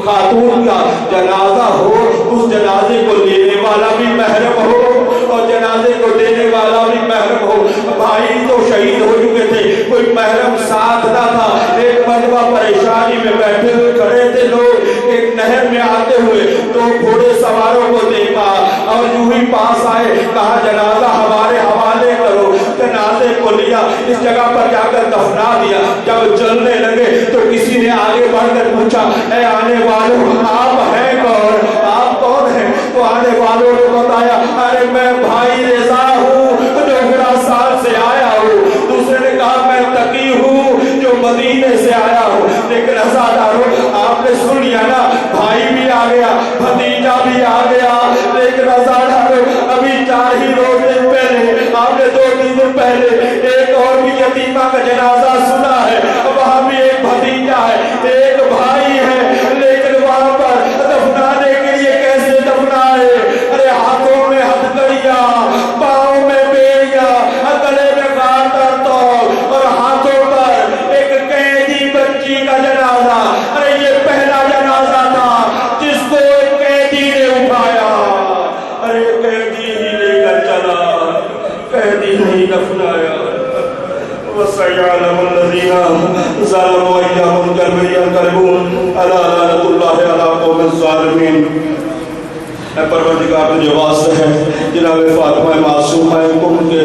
[SPEAKER 2] خاتون کا جنازہ ہو، اس جنازے کو لینے والا بھی محرم ہو اور جنازے کو دینے والا بھی محرم ہو۔ بھائی تو شہید ہو چکے تھے، کوئی محرم ساتھ نہ تھا، ایک مرتبہ پریشانی میں بیٹھے ہوئے کھڑے تھے لوگ، ایک نہر میں آتے ہوئے 2 گھوڑے سواروں کو دیکھا اور یوں ہی پاس آئے، کہا جنازہ ہمارے حوالے کرو، جنازے کو لیا، اس جگہ پر جا کر دفنا دیا۔ جب جلنے لگے تو کسی نے آگے بڑھ کر پوچھا اے آنے والوں آپ ہیں کون، آپ کون ہیں؟ تو آنے والوں نے بتایا ارے میں بھائی رضا ہوں جو خراسان سے آیا ہوں۔ دوسرے نے کہا میں تقی ہوں جو مدینے سے آیا ہوں۔ لیکن عزادارو آپ نے سن لیا نا، بھائی بھی آ گیا، بھتیجا بھی آ گیا، لیکن عزادارو ابھی 4 ہی روز دن پہلے آپ نے 2-3 دن پہلے ایک اور بھی یتیمہ کا جنازہ سنا ہے، وہاں بھی ایک بھتیجا ہے، ایک بھائی ہے، لیکن وہاں پر
[SPEAKER 3] يعلم الذين ظلموا أيها منقلب ينقلبون ألا لعنة الله على قوم الظالمين. اے پروردگار تجھے واسطہ ہے جناب فاطمہ معصومہ کم کے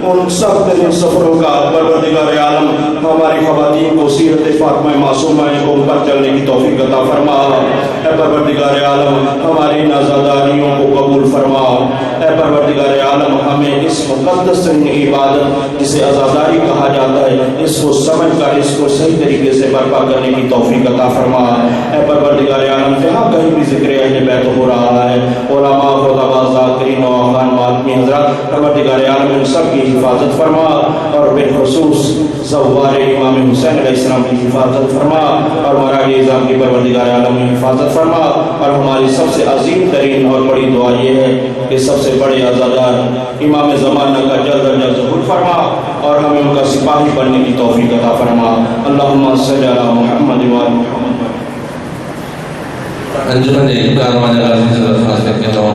[SPEAKER 3] ان سب ترین سفروں کا پروردگار عالم ہماری خواتین کو سیرت فاطمہ معصومہ کم پر چلنے کی توفیق عطا فرما. اے پروردگار عالم ہماری نازاداریوں کو قبول فرما. اے پروردگار عالم ہمیں اس مقدس ترین عبادت جسے عزاداری کہا جاتا ہے اس کو سمجھ کر اس کو صحیح طریقے سے برپا کرنے کی توفیق عطا فرما. اے پروردگار عالم جہاں کہیں بھی ذکر اہل بیت ہو رہا ہے علماء خطباء ذاکرین و خان ماتمی حضرات پروردگار عالم ان سب کی حفاظت فرما اور بالخصوص زوار امام حسین علیہ السلام کی حفاظت فرما اور مراغ اعظام کی پروردگار عالم کی حفاظت فرما. اور ہماری سب سے عظیم ترین اور بڑی دعا یہ ہے کہ سب سے بڑے عزادار امام زمانہ کا جلد از جلد ظہور فرما اور ہمیں ان کا سپاہی بننے کی توفیق عطا فرما. اللہم صلی علی محمد و آل محمد.
[SPEAKER 4] انجمن کاروان غازی سے درخواست کرتے ہیں